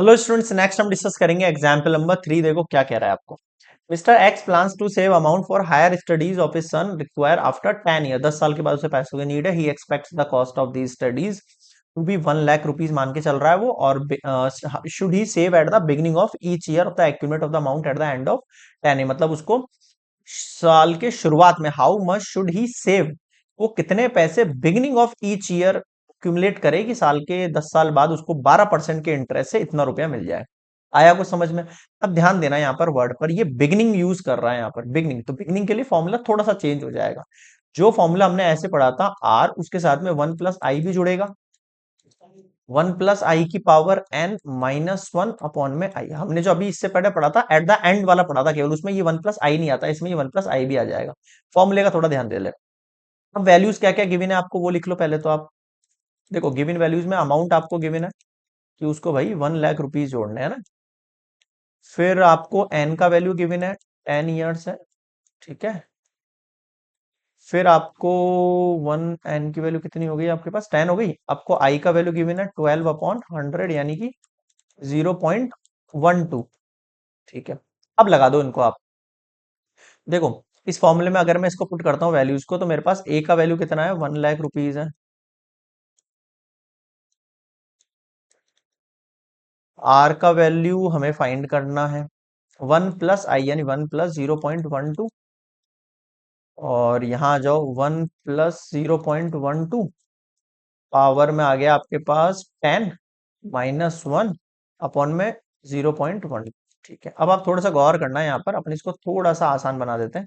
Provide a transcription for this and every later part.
Hello students, next हम discuss करेंगे example number 3। देखो क्या कह रहा है आपको। Mister x plans to save amount for higher studies of his son require after 10 year. 10 साल के बाद उसे पैसों की नीड है। He expects the cost of these studies to be 1 lakh rupees मान के चल रहा है वो। और should he save at the beginning of each year of the accumulate of the amount at the end of 10 year. मतलब उसको साल के शुरुआत में how much should he save, वो कितने पैसे beginning of each year cumulate करे कि साल के 10 साल बाद उसको 12% के इंटरेस्ट से इतना रुपया मिल जाए। आया कुछ समझ में? अब ध्यान देना यहाँ पर वर्ड पर, ये बिगिनिंग यूज कर रहा है यहाँ पर। बिगिनिंग, तो बिगिनिंग के लिए फॉर्मूला थोड़ा सा चेंज हो जाएगा। जो फॉर्मूला हमने ऐसे पढ़ा था आर, उसके साथ में 1 प्लस आई भी जुड़ेगा। 1 प्लस आई की पावर एन माइनस 1 अपॉन में आई। हमने जो अभी इससे पहले पढ़ा था एट द एंड वाला पढ़ा था केवल, उसमें ये 1 प्लस आई नहीं आता, इसमें ये 1 प्लस आई भी आ जाएगा। फॉर्मूले का थोड़ा ध्यान दे ले। अब वैल्यूज क्या क्या गिवन है आपको वो लिख लो पहले तो आप। देखो गिवन वैल्यूज में अमाउंट आपको गिवन है कि उसको भाई 1 लाख रुपीज जोड़ने है ना। फिर आपको एन का वैल्यू गिवन है, 10 ईयर्स है, ठीक है। फिर आपको वन एन की वैल्यू कितनी हो गई आपके पास, 10 हो गई। आपको आई का वैल्यू गिवन है 12/100 यानी कि 0.12। ठीक है, अब लगा दो इनको आप। देखो इस फॉर्मूले में अगर मैं इसको पुट करता हूँ वैल्यूज को, तो मेरे पास ए का वैल्यू कितना है, 1 लाख रुपीज है। आर का वैल्यू हमें फाइंड करना है 1 प्लस आई यानी 1 प्लस 0.12। और यहां आ जाओ 1 प्लस 0.12 पावर में आ गया आपके पास 10 - 1 अपॉन में 0.1। ठीक है, अब आप थोड़ा सा गौर करना है यहाँ पर, अपन इसको थोड़ा सा आसान बना देते हैं।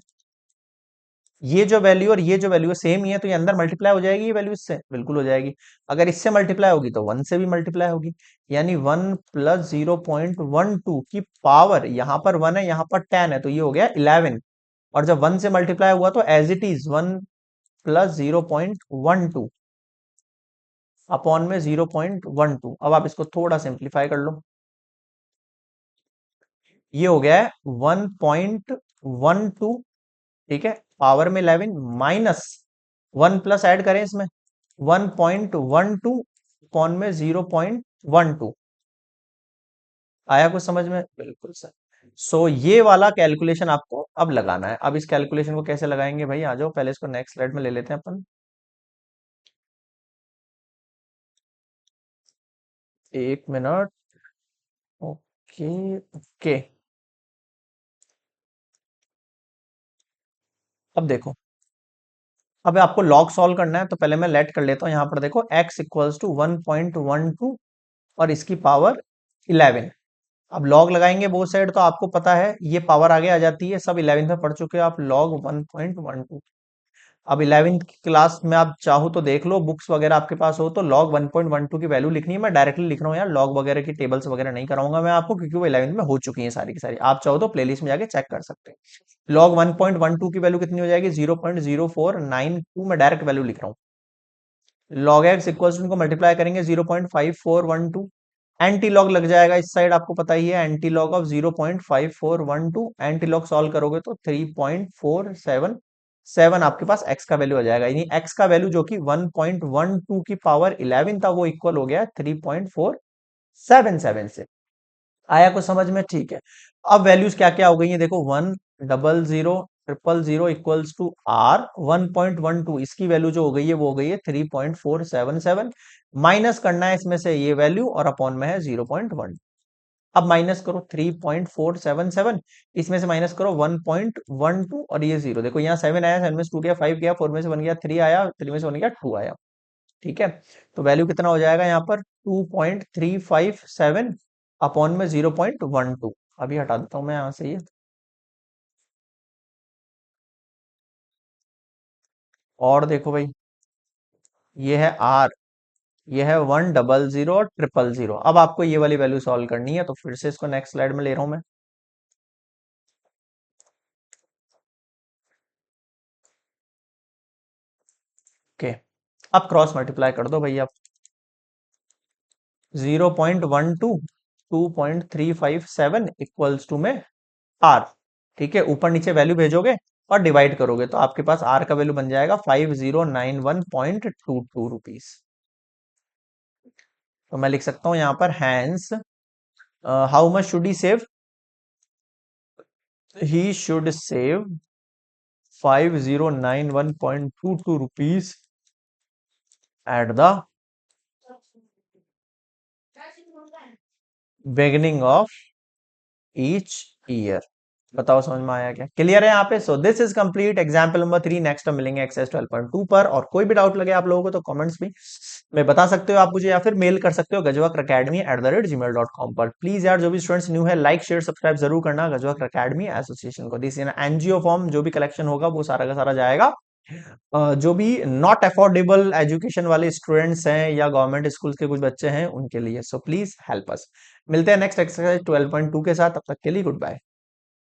ये जो वैल्यू और ये जो वैल्यू है सेम ही है, तो ये अंदर मल्टीप्लाई हो जाएगी, ये वैल्यू इससे बिल्कुल हो जाएगी। अगर इससे मल्टीप्लाई होगी तो 1 से भी मल्टीप्लाई होगी, यानी 1 प्लस 0.12 की पावर, यहाँ पर 1 है यहाँ पर 10 है तो ये हो गया 11। और जब 1 से मल्टीप्लाई हुआ तो as it is 1 plus 0.12 upon में 0.12। अब आप इसको थोड़ा सिंप्लीफाई कर लो, ये हो गया है 1.12। ठीक है, पावर में 11 माइनस 1 प्लस ऐड करें इसमें 1.12 अपॉन में 0.12। आया कुछ समझ में? बिल्कुल सर। सो ये वाला कैलकुलेशन आपको अब लगाना है। अब इस कैलकुलेशन को कैसे लगाएंगे भाई, आ जाओ पहले इसको नेक्स्ट स्लाइड में ले लेते हैं अपन। एक मिनट। Okay okay. अब देखो, अब आपको लॉग सॉल्व करना है तो पहले मैं लेट कर लेता हूं। यहां पर देखो x इक्वल्स टू 1.12 और इसकी पावर 11। अब लॉग लगाएंगे बोथ साइड तो आपको पता है ये पावर आगे आ जाती है, सब 11th में पढ़ चुके हो आप। लॉग 1.12, अब 11th की क्लास में आप चाहो तो देख लो, बुक्स वगैरह आपके पास हो तो लॉग 1.12 की वैल्यू लिखनी है। मैं डायरेक्टली लिख रहा हूँ यार, लॉग वगैरह की टेबल्स वगैरह नहीं कराऊंगा मैं आपको, क्योंकि वो 11th में हो चुकी है सारी की सारी। आप चाहो तो प्लेलिस्ट में जाके चेक कर सकते हैं। लॉग 1.12 की वैल्यू कितनी हो जाएगी, 0.0492। मैं डायरेक्ट वैल्यू लिख रहा हूँ। लॉग एक्स इक्वल्स टू, इनको मल्टीप्लाई करेंगे 0.5412। एंटी लॉग लग जाएगा इस साइड, आपको पता ही है anti log of 0.5412। Anti log solve करोगे तो 3.477 आपके पास एक्स का वैल्यू आ जाएगा। यानी एक्स का वैल्यू जो कि 1.12 की पावर 11 था, वो इक्वल हो गया 3.477 से। आया कुछ समझ में? ठीक है। अब वैल्यूज क्या क्या हो गई है देखो, 1000000 इक्वल्स टू आर 1.12, इसकी वैल्यू जो हो गई है वो हो गई है 3.477। माइनस करना है इसमें से ये वैल्यू और अपॉन में है 0.1। अब माइनस करो 3.477, इसमें से माइनस करो 1.12 और ये जीरो। देखो यहाँ 7 आया, 7 में से 2 गया 5 गया, 4 में से 1 गया 3 आया, 3 में से 1 गया 2 आया। ठीक है, तो वैल्यू कितना हो जाएगा यहाँ पर 2.357 अपॉन में 0.12। अभी हटा देता हूं मैं यहां से ये। और देखो भाई, ये है आर, ये है 100 और 000। अब आपको ये वाली वैल्यू सॉल्व करनी है, तो फिर से इसको नेक्स्ट स्लाइड में ले रहा हूं मैं। ओके, अब क्रॉस मल्टीप्लाई कर दो भाई आप। 0.12 2.357 इक्वल्स टू में आर। ठीक है, ऊपर नीचे वैल्यू भेजोगे और डिवाइड करोगे तो आपके पास आर का वैल्यू बन जाएगा 5091.22 रुपीज। तो मैं लिख सकता हूं यहां पर hence how much should he save? He should save 5091.22 rupees at the beginning of each year. बताओ समझ में आया क्या? क्लियर है यहाँ पे? So this is complete example number 3। Next हम मिलेंगे एक्सरसाइज 12.2 पर। और कोई भी डाउट लगे आप लोगों को तो कमेंट्स में बता सकते हो आप मुझे, या फिर मेल कर सकते हो gajwakr@gmail.com पर। प्लीज यार जो भी स्टूडेंट्स न्यू है, लाइक शेयर सब्सक्राइब जरूर करना गजवाकर अकेडमी एसोसिएशन को। दिस एनजीओ फॉर्म जो भी कलेक्शन होगा वो सारा का सारा जाएगा जो भी नॉट अफोर्डेबल एजुकेशन वाले स्टूडेंट्स हैं या गवर्नमेंट स्कूल के कुछ बच्चे हैं उनके लिए। So please help us. मिलते हैं नेक्स्ट एक्सरसाइज 12.2 के साथ। तब तक के लिए गुड बाय।